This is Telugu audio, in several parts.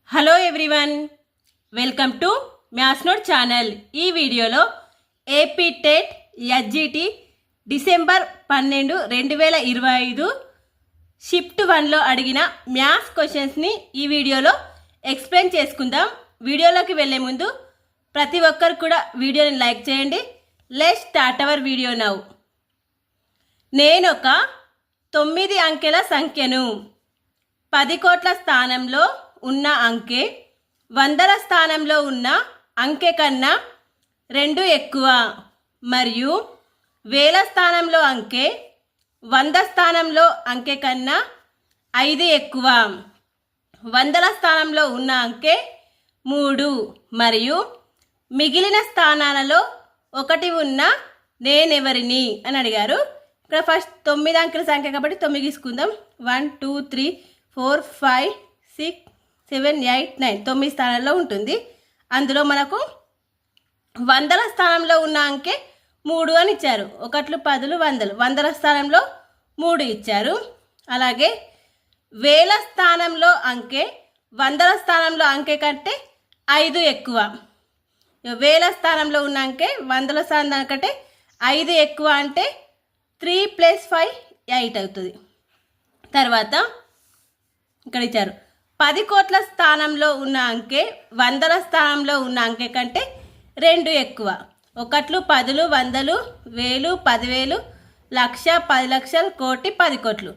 Hello everyone, welcome to maths note channel. ఈ వీడియోలో AP TET SGT December 12, 2025 shift 1లో అడిగిన మ్యాథ్స్ క్వశ్చన్స్ని ఈ వీడియోలో ఎక్స్ప్లెయిన్ చేసుకుందాం. వీడియోలోకి వెళ్ళే ముందు ప్రతి ఒక్కరు కూడా వీడియోని లైక్ చేయండి. Let's start our video now. నేనొక 9 అంకెల సంఖ్యను 10 కోట్ల స్థానంలో ఉన్న అంకె 100ల స్థానంలో ఉన్న అంకె కన్నా 2 ఎక్కువ మరియు వేల స్థానంలో అంకె 100 స్థానంలో అంకె కన్నా 5 ఎక్కువ. 100ల స్థానంలో ఉన్న అంకె 3 మరియు మిగిలిన స్థానాలలో 1 ఉన్న నేనెవరిని అని అడిగారు. ఇక్కడ ఫస్ట్ 9 అంకెల సంఖ్య కాబట్టి 9 తీసుకుందాం. 1 2 3 4 5 6 7 8 9 9 స్థానాల్లో ఉంటుంది. అందులో మనకు 100ల స్థానంలో ఉన్న అంకె 3 అని ఇచ్చారు. 1 10 100 100ల స్థానంలో 3 ఇచ్చారు. అలాగే వేల స్థానంలో అంకె 100ల స్థానంలో అంకె కంటే 5 ఎక్కువ. వేల స్థానంలో ఉన్న అంకె 100ల స్థానం కంటే 5 ఎక్కువ అంటే 3 + 5 8 అవుతుంది. తర్వాత ఇక్కడ ఇచ్చారు 10 కోట్ల స్థానంలో ఉన్న అంకె 100ల స్థానంలో ఉన్న అంకె కంటే 2 ఎక్కువ. 1 10 100 1000 10,000 లక్ష 10 లక్షలు కోటి 10 కోట్లు.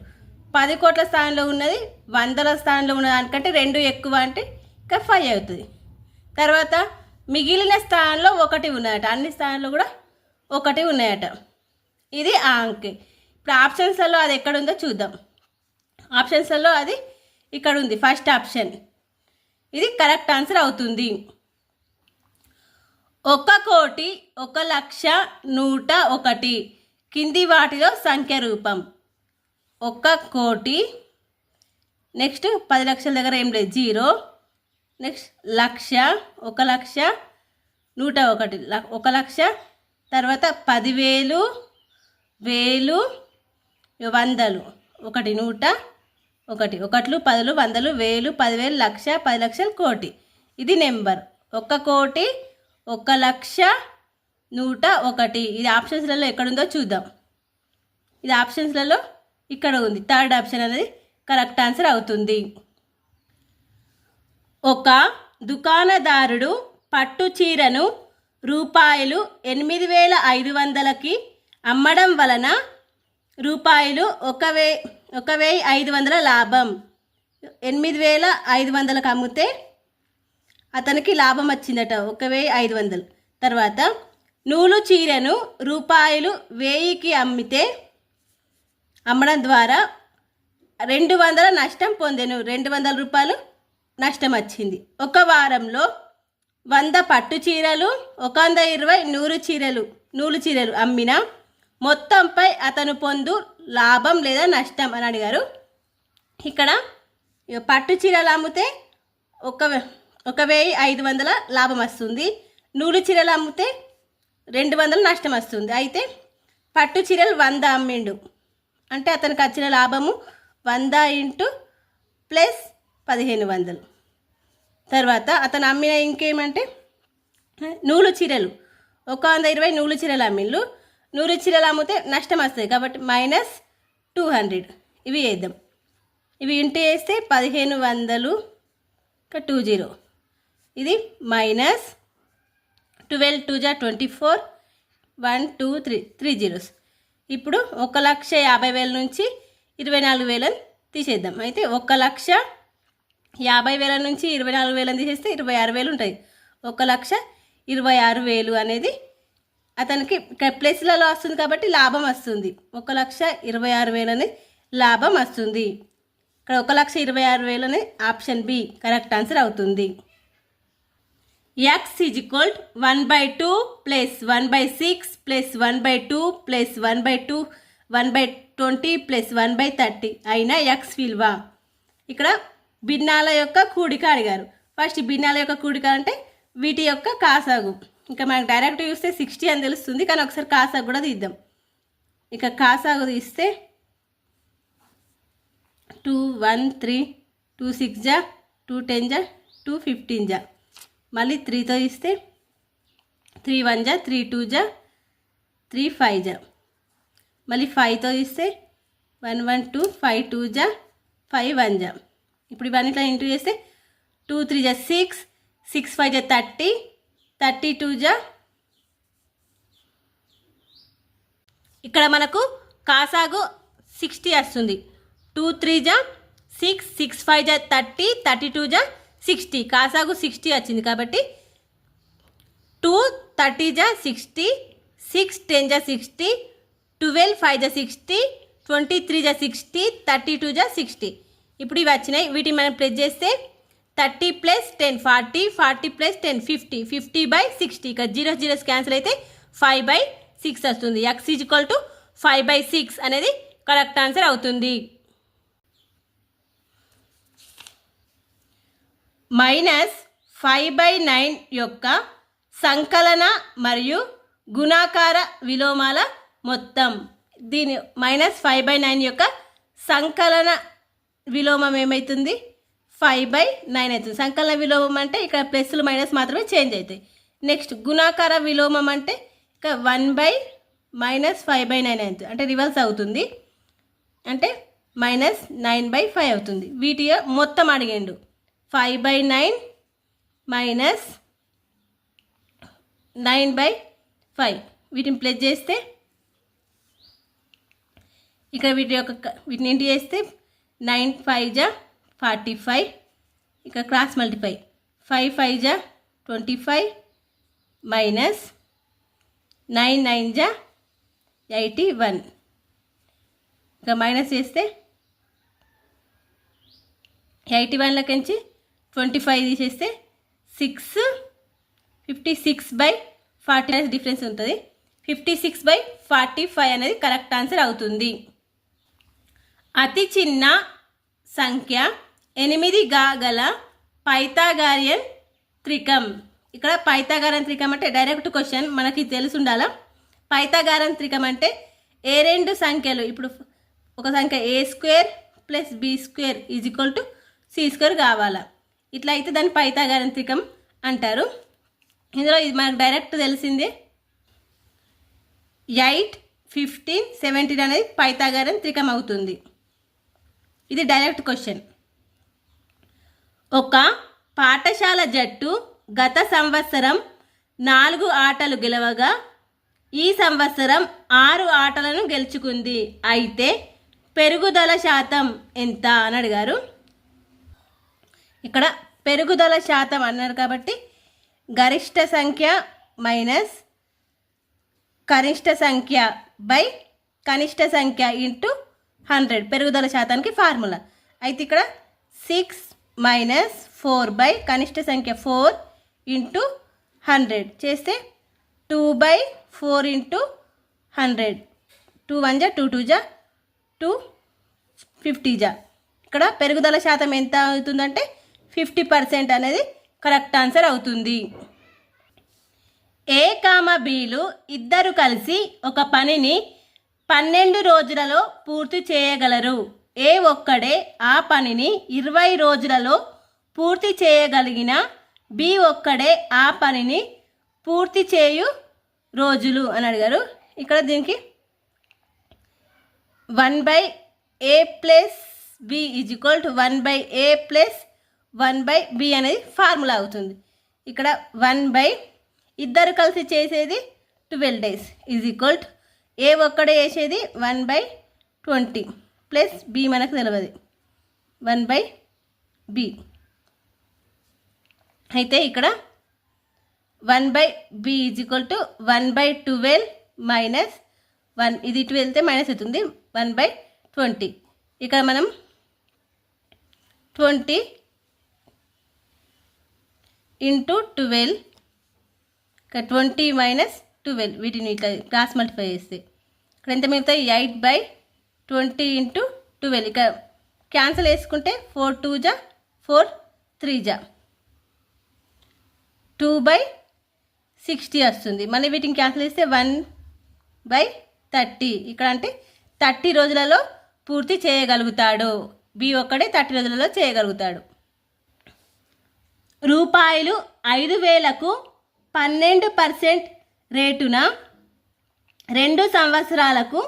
10 కోట్ల స్థానంలో ఉన్నది 100ల స్థానంలో ఉన్న దానికంటే 2 ఎక్కువ అంటే ఇంకా 5 అవుతుంది. తర్వాత మిగిలిన స్థానంలో 1 ఉన్నాయట. అన్ని స్థానాల్లో కూడా 1 ఉన్నాయట. ఇది ఆ అంకె. ఇప్పుడు ఆప్షన్స్లలో అది ఎక్కడుందో చూద్దాం. ఆప్షన్స్లలో అది ఇక్కడ ఉంది. ఫస్ట్ ఆప్షన్ ఇది కరెక్ట్ ఆన్సర్ అవుతుంది. 1,01,01,01 కింది వాటిలో సంఖ్య రూపం. 1,00,00,000 నెక్స్ట్ 10 లక్షల దగ్గర ఏం లేదు, 0. నెక్స్ట్ లక్ష, 1,00,000 101 1,00,000. తర్వాత 10,000 1000 100 1 100 1 1 10 100 1000 10,000 లక్ష 10 లక్షలు కోటి. ఇది నెంబర్ 1,00,00,000 1,01,01. ఇది ఆప్షన్స్లలో ఎక్కడుందో చూద్దాం. ఇది ఆప్షన్స్లలో ఇక్కడ ఉంది. థర్డ్ ఆప్షన్ అనేది కరెక్ట్ ఆన్సర్ అవుతుంది. ఒక దుకాణదారుడు పట్టు చీరను రూపాయలు 8,500కి అమ్మడం వలన రూపాయలు 1,500 లాభం. 8,500కి అమ్మితే అతనికి లాభం వచ్చిందట 1,500. తర్వాత నూలు చీరను రూపాయలు 1,000కి అమ్మడం ద్వారా 200 నష్టం పొందెను. 200 రూపాయలు నష్టం వచ్చింది. ఒక వారంలో 100 పట్టు చీరలు 120 నూలు చీరలు అమ్మిన మొత్తంపై అతను పొందు లాభం లేదా నష్టం అని అడిగారు. ఇక్కడ పట్టు చీరలు అమ్మితే 1,500 లాభం వస్తుంది. నూలు చీరలు అమ్మితే 200 నష్టం వస్తుంది. అయితే పట్టు చీరలు 100 అమ్మిండు అంటే అతనికి వచ్చిన లాభము 100 + +1500. తర్వాత అతను అమ్మిన ఇంకేమంటే నూలు చీరలు 120 నూలు చీరలు అమ్మిళ్ళు. నూలు చీరలు అమ్మితే నష్టం వస్తుంది కాబట్టి -200. ఇవి వేద్దాం. ఇవి ఇంటూ వేస్తే 1,500 20. ఇది -12 2 24 1 2 3 3 zeros. ఇప్పుడు 1,50,000 నుంచి 24,000 తీసేద్దాం. అయితే 1,50,000 నుంచి 24,000 తీసేస్తే 26,000 ఉంటుంది. 1,26,000 అనేది అతనికి ప్లస్లలో వస్తుంది కాబట్టి లాభం వస్తుంది. 1,26,000 అనేది లాభం వస్తుంది. ఇక్కడ 1,26,000 అనేది ఆప్షన్ బి కరెక్ట్ ఆన్సర్ అవుతుంది. x = 1/2 + 1/6 + 1/2 + 1/2 1/20 + 1/30 అయిన x విలువ. ఇక్కడ భిన్నాల యొక్క కూడిక అడిగారు. ఫస్ట్ భిన్నాల యొక్క కూడిక అంటే వీటి యొక్క కాసాగు. ఇంకా మనకు డైరెక్ట్ చూస్తే 60 అని తెలుస్తుంది, కానీ ఒకసారి కాసాగు కూడా తీద్దాం. ఇక కాసాగు తీస్తే 2 1 3 2 6 2 10 2 15 జా, మళ్ళీ 3తో ఇస్తే 3 1 జా, 3 2 జా, 3 5 జా, మళ్ళీ 5తో ఇస్తే 1 1 2, 5 2 జా, 5 1 జా. ఇప్పుడు ఇవన్నీ ఇట్లా ఇంటూ చేస్తే 2 3 జా 6, 6 5 జా 30, 32 జా. ఇక్కడ మనకు కాసాగు 60 వస్తుంది. 2 3 జా 6, 6 5 జా 30, 32 జా 60, కాసాగు 60 వచ్చింది కాబట్టి 2 30 జా 60, 6 10 జా 60, 12 5 జా 60, 23 జా 60, 32 జా 60. ఇప్పుడు ఇవి వచ్చినాయి. వీటిని మనం ప్లస్ చేస్తే 30 + 10 40, 40 + 10 50, 50/60. ఇక్కడ 0 0 క్యాన్సిల్ అయితే 5/6 వస్తుంది. x = 5/6 అనేది కరెక్ట్ ఆన్సర్ అవుతుంది. -5/9 యొక్క సంకలన మరియు గుణాకార విలోమాల మొత్తం. దీని -5/9 యొక్క సంకలన విలోమం ఏమవుతుంది? 5/9 అవుతుంది. సంకలన విలోమం అంటే ఇక్కడ ప్లస్లు మైనస్ మాత్రమే చేంజ్ అవుతాయి. నెక్స్ట్ గుణాకార విలోమం అంటే ఇక 1/-5/9 అవుతుంది, అంటే రివర్స్ అవుతుంది, అంటే -9/5 అవుతుంది. వీటి మొత్తం అడిగిండు. 5/9 - 9/5 వీటిని ప్లస్ చేస్తే ఇక్కడ వీటిని ఏంటి చేస్తే 9 5 జా 45, ఇక్కడ క్రాస్ మల్టిప్లై 5 5 జా 25 మైనస్ 9 9 జా 81, ఇంకా మైనస్ చేస్తే 81లోకించి 25 తీసేస్తే 6 56/40 డిఫరెన్స్ ఉంటుంది. 56/45 అనేది కరెక్ట్ ఆన్సర్ అవుతుంది. అతి చిన్న సంఖ్య 8గా గల పైథాగోరియన్ త్రికం. ఇక్కడ పైథాగోరియన్ త్రికం అంటే డైరెక్ట్ క్వశ్చన్ మనకి తెలిసి ఉండాలా. పైథాగోరియన్ త్రికం అంటే ఏ రెండు సంఖ్యలు, ఇప్పుడు ఒక సంఖ్య a² + b² = c² కావాలా. ఇట్లా అయితే దాన్ని పైథాగోరియన్ త్రికం అంటారు. ఇందులో ఇది మనకు డైరెక్ట్ తెలిసిందే. 8 15 17 అనేది పైథాగోరియన్ త్రికం అవుతుంది. ఇది డైరెక్ట్ క్వశ్చన్. ఒక పాఠశాల జట్టు గత సంవత్సరం 4 ఆటలు గెలవగా ఈ సంవత్సరం 6 ఆటలను గెలుచుకుంది. అయితే పెరుగుదల శాతం ఎంత అని అడిగారు. ఇక్కడ పెరుగుదల శాతం అన్నారు కాబట్టి గరిష్ట సంఖ్య మైనస్ కనిష్ట సంఖ్య బై కనిష్ట సంఖ్య ఇంటూ 100 పెరుగుదల శాతానికి ఫార్ములా. అయితే ఇక్కడ 6 - 4 కనిష్ట సంఖ్య 4 ఇంటూ 100 చేస్తే 2/4 ఇంటూ 100. 2 1 జా 2 2 జా 250 జా. ఇక్కడ పెరుగుదల శాతం ఎంత అవుతుందంటే 50% అనేది కరెక్ట్ ఆన్సర్ అవుతుంది. A, Bలు ఇద్దరు కలిసి ఒక పనిని 12 రోజులలో పూర్తి చేయగలరు. A ఒక్కడే ఆ పనిని 20 రోజులలో పూర్తి చేయగలిగిన B ఒక్కడే ఆ పనిని పూర్తి చేయు రోజులు అని అడిగారు. ఇక్కడ దీనికి 1/A + B = 1/A + 1/B అనేది ఫార్ములా అవుతుంది. ఇక్కడ 1/ ఇద్దరు కలిసి చేసేది 12 days = A ఒక్కడే చేసేది 1/20 ప్లస్ B మనకు తెలియదు 1/B. అయితే ఇక్కడ 1/B = 1/12 మైనస్ 1, ఇది 2 వెళ్తే మైనస్ అవుతుంది 1/20. ఇక్కడ మనం 20 ఇంటూ 12, ఇక్కడ 20 - 12 వీటిని ఇట్లా క్రాస్ మల్టిప్లై చేస్తే ఇక్కడ ఎంత మిగులుతాయి 8/20 ఇంటూ 12. ఇక క్యాన్సిల్ వేసుకుంటే 4 2 జా 4 3 జా 2/60 వస్తుంది. మళ్ళీ వీటిని క్యాన్సిల్ చేస్తే 1/30. ఇక్కడ అంటే 30 రోజులలో పూర్తి చేయగలుగుతాడు. B ఒక్కడే 30 రోజులలో చేయగలుగుతాడు. రూపాయలు 5,000కు 12% రేటున 2 సంవత్సరాలకు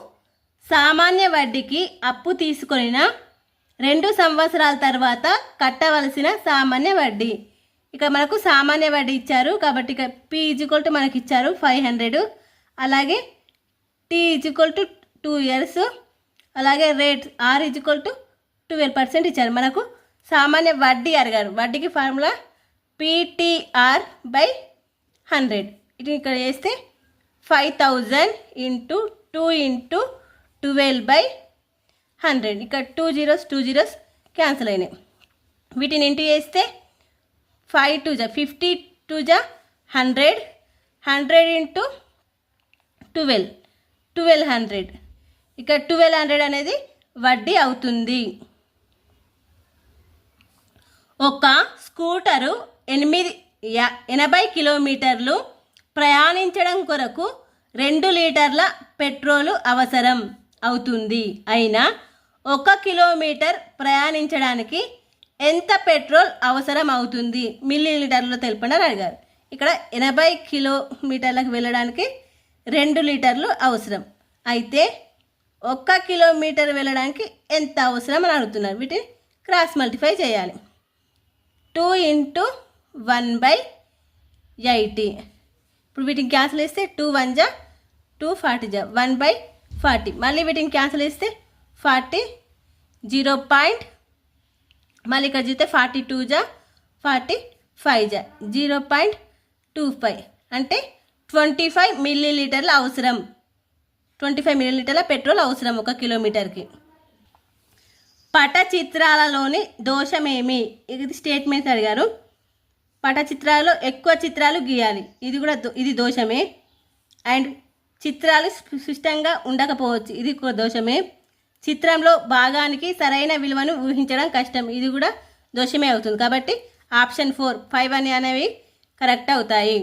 సామాన్య వడ్డీకి అప్పు తీసుకొనిన 2 సంవత్సరాల తర్వాత కట్టవలసిన సామాన్య వడ్డీ. ఇక మనకు సామాన్య వడ్డీ ఇచ్చారు కాబట్టి ఇక P = మనకి ఇచ్చారు 500, అలాగే T = 2 years, అలాగే రేట్ R = 12% ఇచ్చారు. మనకు సామాన్య వడ్డీ అడిగారు. వడ్డీకి ఫార్ములా PTR/100. ఇది ఇక్కడ చేస్తే 5,000 × 2 × 12/100. ఇక్కడ 2 zeros క్యాన్సిల్ అయినాయి. వీటిని ఇంటూ చేస్తే 5 2 50, 2 100, 100 × 12 1200. ఇక్కడ 1200 అనేది వడ్డీ అవుతుంది. ఒక స్కూటరు 80 కిలోమీటర్లు ప్రయాణించడం కొరకు 2 లీటర్ల పెట్రోలు అవసరం అవుతుంది. అయినా 1 కిలోమీటర్ ప్రయాణించడానికి ఎంత పెట్రోల్ అవసరం అవుతుంది మిల్లీలీటర్లో తెలుపండి అని అడిగారు. ఇక్కడ 80 కిలోమీటర్లకు వెళ్ళడానికి 2 లీటర్లు అవసరం. అయితే 1 కిలోమీటర్ వెళ్ళడానికి ఎంత అవసరం అని అడుగుతున్నారు. వీటిని క్రాస్ మల్టిఫై చేయాలి. 2 × 1/80. ఇప్పుడు వీటిని క్యాన్సిల్ చేస్తే 2 1 2 40 1/40. మళ్ళీ వీటిని క్యాన్సిల్ చేస్తే 40 0. మళ్ళీ ఇక్కడ చూస్తే 42 45 0.25 అంటే 25 మిల్లీలీటర్ల అవసరం. 25 మిల్లీలీటర్ల పెట్రోల్ అవసరం 1 కిలోమీటర్కి. పటచిత్రాలలోని దోషమేమి? ఇది స్టేట్మెంట్స్ అడిగారు. పటచిత్రాలలో ఎక్కువ చిత్రాలు గీయాలి. ఇది దోషమే. అండ్ చిత్రాలు స్పష్టంగా ఉండకపోవచ్చు. ఇది కూడా దోషమే. చిత్రంలో భాగానికి సరైన విలువను ఊహించడం కష్టం. ఇది కూడా దోషమే అవుతుంది. కాబట్టి ఆప్షన్ 4 5 అనేవి కరెక్ట్ అవుతాయి.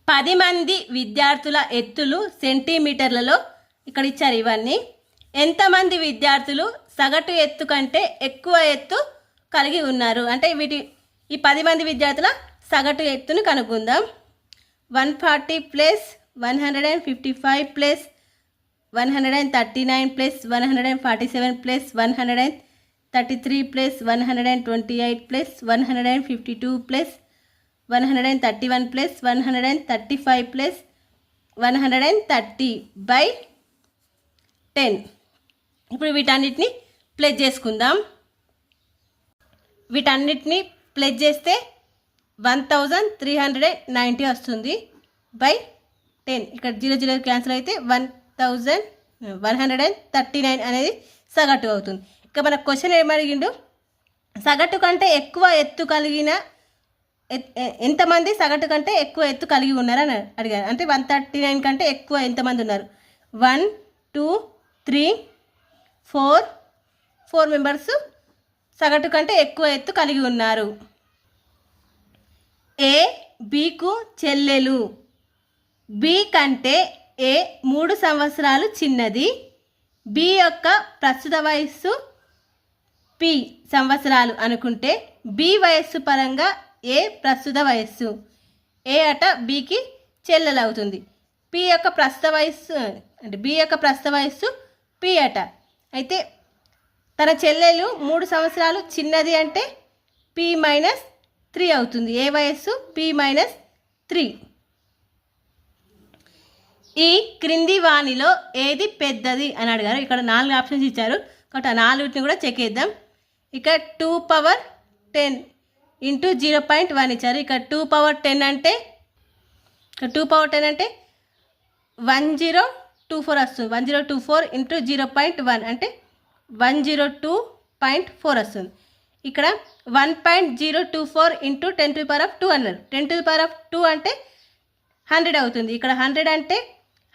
10 మంది విద్యార్థుల ఎత్తులు సెంటీమీటర్లలో ఇక్కడ ఇచ్చారు. ఇవన్నీ ఎంతమంది విద్యార్థులు సగటు ఎత్తు కంటే ఎక్కువ ఎత్తు కలిగి ఉన్నారు అంటే ఈ 10 మంది విద్యార్థుల సగటు ఎత్తును కనుక్కుందాం. 140 + 155 + 139 + 147 + 133 + 128 + 152 + 131 + 135 + 130/10. ఇప్పుడు వీటన్నిటిని ప్లస్ చేసుకుందాం. వీటన్నిటిని ప్లస్ చేస్తే 1390 వస్తుంది /10. ఇక్కడ 0 క్యాన్సిల్ అయితే 1139 అనేది సగటు అవుతుంది. ఇక మన క్వశ్చన్ ఏమడిగిండు, సగటు కంటే ఎక్కువ ఎత్తు కలిగిన ఎంతమంది సగటు కంటే ఎక్కువ ఎత్తు కలిగి ఉన్నారని అడిగారు. అంటే 139 కంటే ఎక్కువ ఎంతమంది ఉన్నారు? 1 2 3 4 మెంబర్స్ సగటు కంటే ఎక్కువ ఎత్తు కలిగి ఉన్నారు. ఏ బికు చెల్లెలు. బి కంటే ఏ 3 సంవత్సరాలు చిన్నది. బి యొక్క ప్రస్తుత వయస్సు P సంవత్సరాలు అనుకుంటే బి వయస్సు పరంగా ఏ ప్రస్తుత వయస్సు. ఏ అట బికి చెల్లెలు అవుతుంది. బి యొక్క ప్రస్తుత వయస్సు P అట. అయితే తన చెల్లెలు 3 సంవత్సరాలు చిన్నది అంటే P-3 అవుతుంది. ఏ వయస్సు P-3. ఈ క్రింది వానిలో ఏది పెద్దది అని అడిగారు. ఇక్కడ 4 ఆప్షన్స్ ఇచ్చారు కాబట్టి ఆ 4ని కూడా చెక్ చేద్దాం. ఇక 2^10 × 0.1 ఇచ్చారు. ఇక 2^10 అంటే 1024 వస్తుంది. 1024 × 0.1 అంటే 102.4 వస్తుంది. ఇక్కడ 1.024 × 10⁻²2 అన్నారు. 10⁻² అంటే 100 అవుతుంది. ఇక్కడ 100 అంటే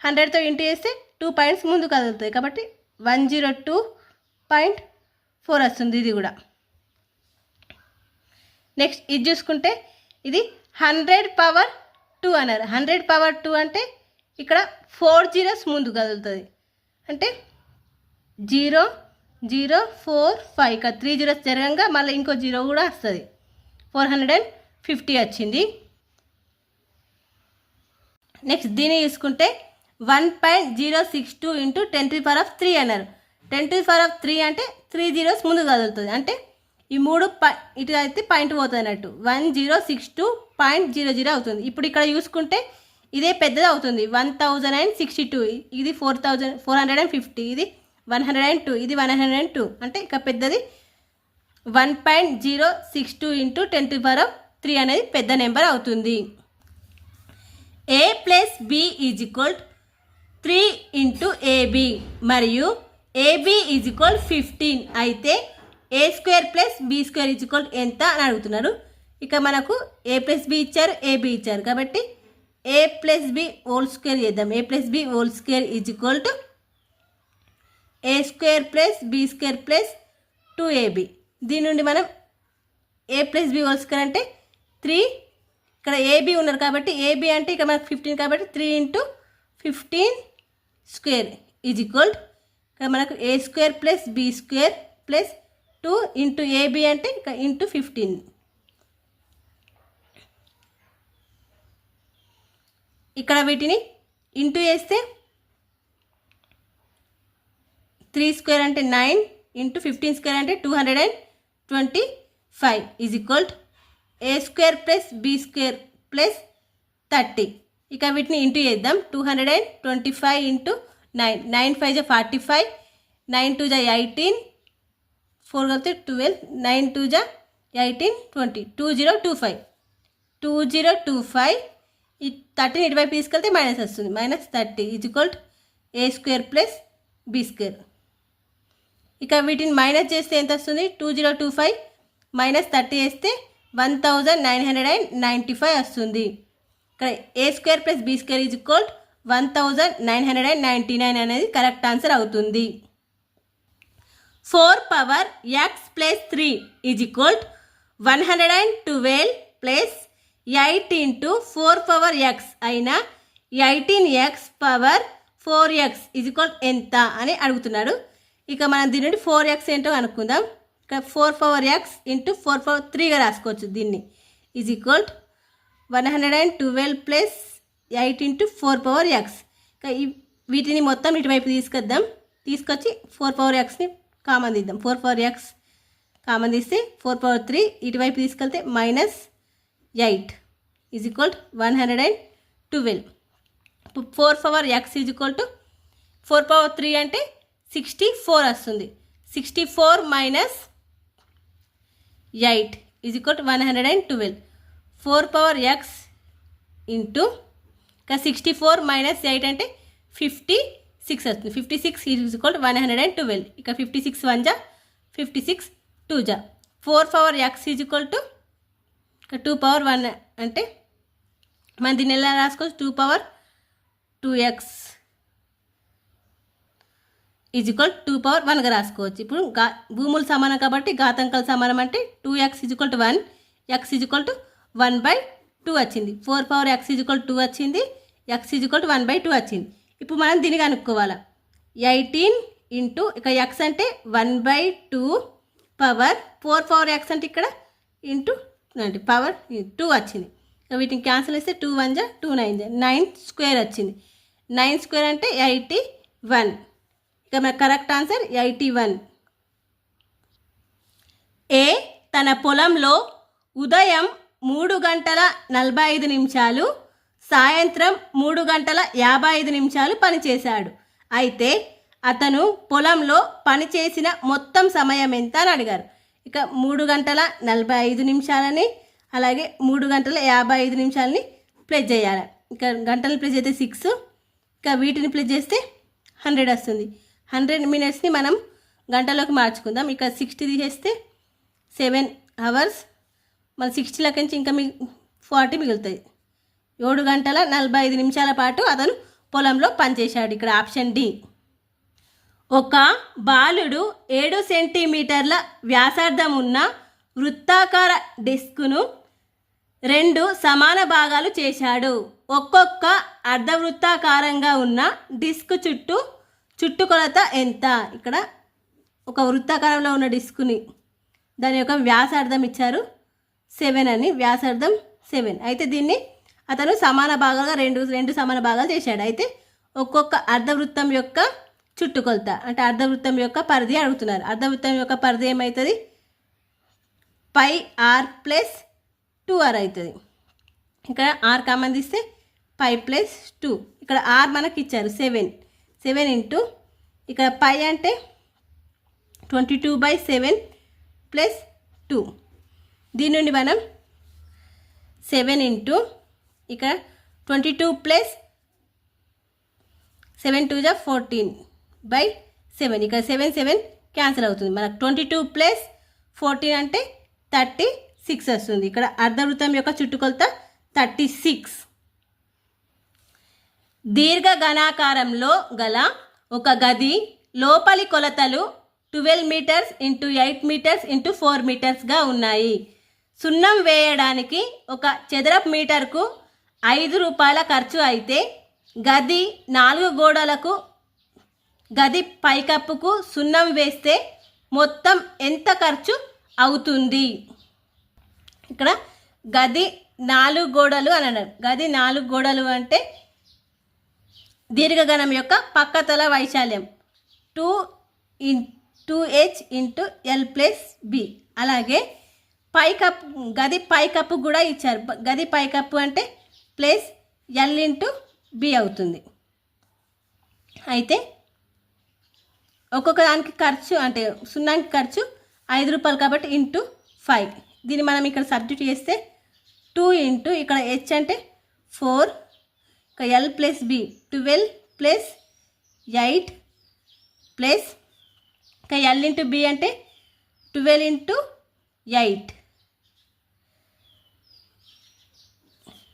100తో ఇంటూ చేస్తే 2 పాయింట్స్ ముందు కదులుతాయి కాబట్టి 102.4 వస్తుంది. ఇది కూడా నెక్స్ట్ ఇది చూసుకుంటే ఇది 100^2 అన్నారు. 100^2 అంటే ఇక్కడ 4 zeros ముందు కదులుతుంది అంటే 0 045 ఇక 3 జీరోస్ జరగంగా మళ్ళీ ఇంకో 0 కూడా వస్తుంది. 450 వచ్చింది. నెక్స్ట్ దీన్ని చూసుకుంటే 1.062 ఇంటూ 10⁻³ అన్నారు. 10⁻³ అంటే 3 జీరోస్ ముందు కదులుతుంది, అంటే ఈ 3 ఇటు అయితే పాయింట్ పోతుంది అన్నట్టు. 1062.00 అవుతుంది. ఇప్పుడు ఇక్కడ చూసుకుంటే ఇదే పెద్దది అవుతుంది. 1062, ఇది 450, ఇది 102, ఇది 102, అంటే ఇక పెద్దది 1.062 ఇంటూ 10⁻³ అనేది పెద్ద నెంబర్ అవుతుంది. a plus b is equal 3 into ab మరియు ab ఈజ్ ఈక్వల్ 15 అయితే a² plus b² is equal ఎంత అని అడుగుతున్నారు. ఇక మనకు a ప్లస్ b ఇచ్చారు, ab ఇచ్చారు, కాబట్టి a plus b whole square చేద్దాం. a plus b whole square is equal to a² plus b² plus 2ab. దీని నుండి మనం a plus b whole square అంటే 3, ఇక్కడ ab ఉన్నారు కాబట్టి ab అంటే ఇక్కడ మనకు 15 కాబట్టి 3 ఇంటూ 15² ఈజ్ ఈక్వల్ ఇక్కడ మనకు a² plus b² plus 2 into ab అంటే ఇక ఇంటూ 15. ఇక్కడ వీటిని ఇంటూ చేస్తే 3² అంటే 9 ఇంటూ 15² అంటే 225 is equal a² plus b² plus 30. ఇక వీటిని ఇంటూ చేద్దాం. 225 ఇంటూ 9, 9 5 జా 45, 9 2 జా 18, 4 కలిపితే 12, 9 2 జా 18, 20, 2025. ఈ 30 ఇటువైపు తీసుకెళ్తే మైనస్ వస్తుంది, -30 is equal a² plus b². ఇక వీటిని మైనస్ చేస్తే ఎంత వస్తుంది? 2025 -30 చేస్తే 1995 వస్తుంది. ఇక్కడ a² plus b² is equal 1999 అనేది కరెక్ట్ ఆన్సర్ అవుతుంది. 4 power x plus 3 is equal 112 plus 8 into 4 power x అయినా 18x power 4x is equal ఎంత అని అడుగుతున్నాడు. ఇక మనం దీని నుండి 4x ఏంటో అనుకుందాం. ఇక్కడ 4 పవర్ x ఇంటూ 4 పవర్ 3గా రాసుకోవచ్చు. దీన్ని is equal 112 plus 8 into 4 power x. ఇక వీటిని మొత్తం ఇటువైపు తీసుకొచ్చి 4 పవర్ xని కామన్ తీద్దాం. 4 పవర్ x కామన్ తీస్తే 4 పవర్ 3 ఇటువైపు తీసుకెళ్తే -8 is equal 112. 4 power x is equal to 4 power 3 అంటే 64 వస్తుంది. 64 minus 8 is equal to 112. 4 power x into ఇక 64 మైనస్ 8 అంటే 56 వస్తుంది. 56 ఈజ్ ఈక్వల్ టు 112. ఇక 56 1 జా 56 2 జా 4 power x is equal to ఇక 2 పవర్ 1 అంటే మనం దీన్ని ఎలా రాసుకోవచ్చు? 2 power 2x is equal 2 power 1గా రాసుకోవచ్చు. ఇప్పుడు భూములు సమానం కాబట్టి ఘాతాంకాలు సమానం అంటే 2x is equal to 1, x is equal to 1/2 వచ్చింది. 4 power x is equal to 2 వచ్చింది, x ఈజ్ ఈక్వల్ టు 1/2 వచ్చింది. ఇప్పుడు మనం దీన్ని కనుక్కోవాలి. 18 ఇంటూ ఇక x అంటే 1/2 పవర్ 4 పవర్ x అంటే ఇక్కడ ఇంటూ అంటే పవర్ 2 వచ్చింది. వీటిని క్యాన్సిల్ చేస్తే 2 1 జా 2 9 జా 9² వచ్చింది. 9² అంటే 81. ఇక మన కరెక్ట్ ఆన్సర్ 81. ఏ తన పొలంలో ఉదయం 3:45 సాయంత్రం 3:55 పనిచేశాడు. అయితే అతను పొలంలో పనిచేసిన మొత్తం సమయం ఎంత అని అడిగారు. ఇక 3:45 అలాగే 3:55 ప్లస్ చేయాలి. ఇక గంటలు ప్లస్ చేస్తే 6, ఇక వీటిని ప్లస్ చేస్తే 100 వస్తుంది. 100 మినిట్స్ని మనం గంటలోకి మార్చుకుందాం. ఇక 60 తీసేస్తే 7 అవర్స్, మన 60 లెక్క నుంచి ఇంకా 40 మిగులుతాయి. 7:45 పాటు అతను పొలంలో పనిచేశాడు. ఇక్కడ ఆప్షన్ డి. ఒక బాలుడు 7 సెంటీమీటర్ల వ్యాసార్థం ఉన్న వృత్తాకార డిస్కును 2 సమాన భాగాలు చేశాడు. ఒక్కొక్క అర్ధవృత్తాకారంగా ఉన్న డిస్క్ చుట్టుకొలత ఎంత? ఇక్కడ ఒక వృత్తాకారంలో ఉన్న డిస్కుని దాని యొక్క వ్యాసార్థం ఇచ్చారు 7 అని, వ్యాసార్థం 7. అయితే దీన్ని అతను సమాన భాగాలుగా రెండు సమాన భాగాలు చేశాడు. అయితే ఒక్కొక్క అర్ధవృత్తం యొక్క చుట్టుకొలత అంటే అర్ధవృత్తం యొక్క పరిధి అడుగుతున్నారు. అర్ధవృత్తం యొక్క పరిధి ఏమవుతుంది? పై r ప్లస్ 2r అవుతుంది. ఇక్కడ r కామన్ తీస్తే పై ప్లస్ 2. ఇక్కడ r మనకి ఇచ్చారు 7 ఇంటూ ఇక్కడ పై అంటే 22/7 ప్లస్ 2. దీని నుండి మనం 7 ఇంటూ ఇక్కడ 22 ప్లస్ 7 2 జా 14/7. ఇక్కడ 7 క్యాన్సిల్ అవుతుంది. మనకు 22 ప్లస్ 14 అంటే 36 వస్తుంది. ఇక్కడ అర్ధవృత్తం యొక్క చుట్టుకొలత 36. దీర్ఘ ఘనాకారంలో గల ఒక గది లోపలి కొలతలు 12 మీటర్స్ ఇంటూ 8 మీటర్స్ ఇంటూ 4 మీటర్స్గా ఉన్నాయి. సున్నం వేయడానికి ఒక చదరపు మీటర్కు 5 రూపాయల ఖర్చు అయితే గది 4 గోడలకు గది పైకప్పుకు సున్నం వేస్తే మొత్తం ఎంత ఖర్చు అవుతుంది? ఇక్కడ గది 4 గోడలు అని అన్నారు. గది 4 గోడలు అంటే దీర్ఘఘనం యొక్క పక్కతల వైశాల్యం 2h into l plus B. అలాగే పైకప్పు గది పైకప్పు కూడా ఇచ్చారు. గది పైకప్పు అంటే ప్లస్ l ఇంటూ బి అవుతుంది. అయితే ఒక్కొక్క దానికి ఖర్చు అంటే సున్నానికి ఖర్చు 5 రూపాయలు కాబట్టి ఇంటూ 5. దీన్ని మనం ఇక్కడ సబ్స్టిట్యూట్ చేస్తే 2 ఇంటూ ఇక్కడ h అంటే 4, ఇక్కడ l plus B 12 plus 8 plus ఇంకా l ఇంటూ బి అంటే 12 ఇంటూ 8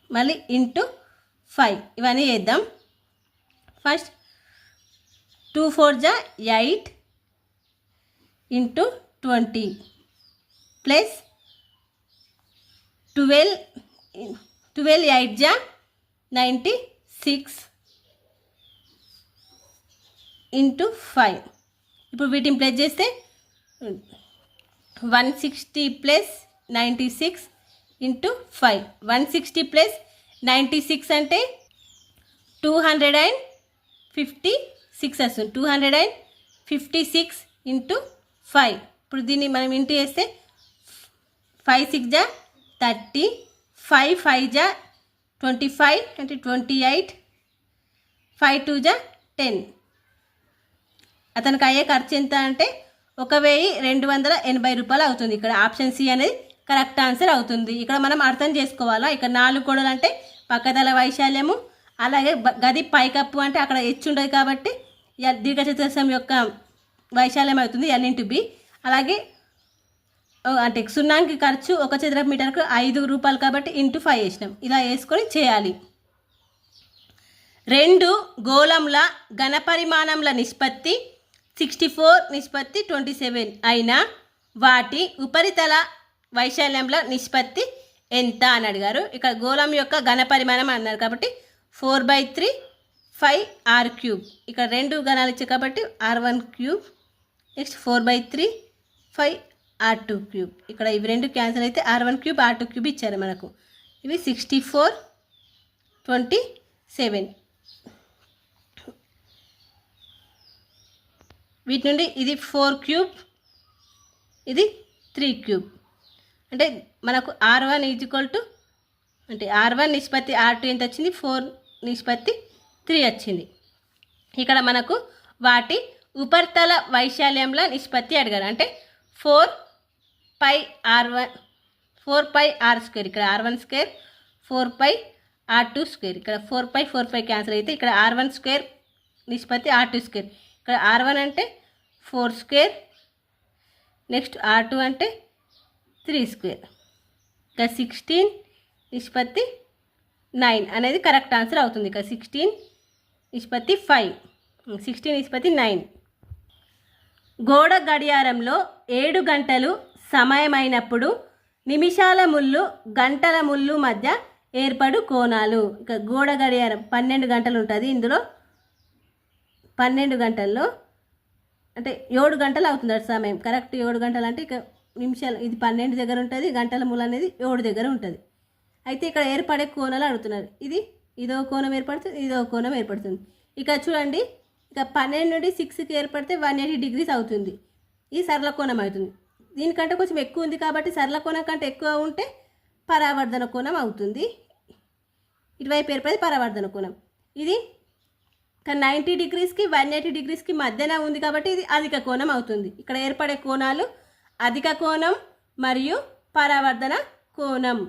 మళ్ళీ ఇంటూ 5. ఇవన్నీ చేద్దాం. ఫస్ట్ 2 4 జా 8 ఇంటూ 20 ప్లస్ 12 8 జా 96 ఇంటూ 5. ఇప్పుడు వీటిని ప్లస్ చేస్తే 160 ప్లస్ 96 ఇంటూ 5. 160 ప్లస్ 96 అంటే 256 వస్తుంది. 256 ఇంటూ 5. ఇప్పుడు దీన్ని మనం ఇంటూ చేస్తే 5 6 జా 30, 5 5 జా 25 అంటే 28, 5 2 జా 10. అతనికి అయ్యే ఖర్చు ఎంత అంటే 1280 రూపాయలు అవుతుంది. ఇక్కడ ఆప్షన్ సి అనేది కరెక్ట్ ఆన్సర్ అవుతుంది. ఇక్కడ మనం అర్థం చేసుకోవాలా, ఇక్కడ 4 గోడలు అంటే పక్కతల వైశాల్యము, అలాగే గది పైకప్పు అంటే అక్కడ హెచ్ ఉండదు కాబట్టి దీర్ఘచతురస్రం యొక్క వైశాల్యం అవుతుంది l ఇంటూ బి. అలాగే అంటే సున్నాకి ఖర్చు ఒక చదరపు మీటర్కు 5 రూపాయలు కాబట్టి ఇంటూ 5 వేసినాం. ఇలా వేసుకొని చేయాలి. 2 గోళంల ఘనపరిమాణంల నిష్పత్తి 64:27 అయినా వాటి ఉపరితల వైశాల్యంల నిష్పత్తి ఎంత అని అడిగారు. ఇక్కడ గోళం యొక్క ఘనపరిమాణం అన్నారు కాబట్టి 4/3 5r3. ఇక్కడ 2 ఘనాలు ఇచ్చాయి కాబట్టి r1³ నెక్స్ట్ 4/3 5r2³. ఇక్కడ ఇవి 2 క్యాన్సిల్ అయితే r1³ r2³ ఇచ్చారు మనకు. ఇవి 64:27. వీటి నుండి ఇది 4³ ఇది 3³ అంటే మనకు r1 అంటే r1 నిష్పత్తి r2 ఎంత వచ్చింది? 4:3 వచ్చింది. ఇక్కడ మనకు వాటి ఉపరితల వైశాల్యంల నిష్పత్తి అడిగారు. అంటే 4πr² ఇక్కడ r1² 4πr2². ఇక్కడ 4π 4π క్యాన్సిల్ అయితే ఇక్కడ r1² నిష్పత్తి r2². ఇక్కడ r1 అంటే 4² నెక్స్ట్ r2 అంటే 3². ఇక్కడ 16:9 అనేది కరెక్ట్ ఆన్సర్ అవుతుంది. ఇక్కడ 16:5 16:9. గోడ గడియారంలో 7 గంటలు సమయమైనప్పుడు నిమిషాల ముళ్ళు గంటల ముళ్ళు మధ్య ఏర్పడు కోణాలు. ఇక గోడ గడియారం 12 గంటలు ఉంటుంది. ఇందులో 12 గంటల్లో అంటే 7 గంటలు అవుతుంది అటు సమయం. కరెక్ట్ 7 గంటలు అంటే ఇక నిమిషాలు, ఇది 12 దగ్గర ఉంటుంది, గంటల మూల అనేది 7 దగ్గర ఉంటుంది. అయితే ఇక్కడ ఏర్పడే కోణాలు అడుగుతున్నారు. ఇదో కోణం ఏర్పడుతుంది, ఇదో కోణం ఏర్పడుతుంది. ఇక చూడండి, ఇక 12 నుండి 6కి ఏర్పడితే 180 డిగ్రీస్ అవుతుంది. ఈ సరళ కోణం అవుతుంది. దీనికంటే కొంచెం ఎక్కువ ఉంది కాబట్టి సరళ కోణం కంటే ఎక్కువ ఉంటే పరావర్ధన కోణం అవుతుంది. ఇటువైపు ఏర్పడేది పరావర్ధన కోణం. ఇది 90 డిగ్రీస్కి 180 డిగ్రీస్కి మధ్యన ఉంది కాబట్టి ఇది అధిక కోణం అవుతుంది. ఇక్కడ ఏర్పడే కోణాలు అధిక కోణం మరియు పరావర్ధన కోణం.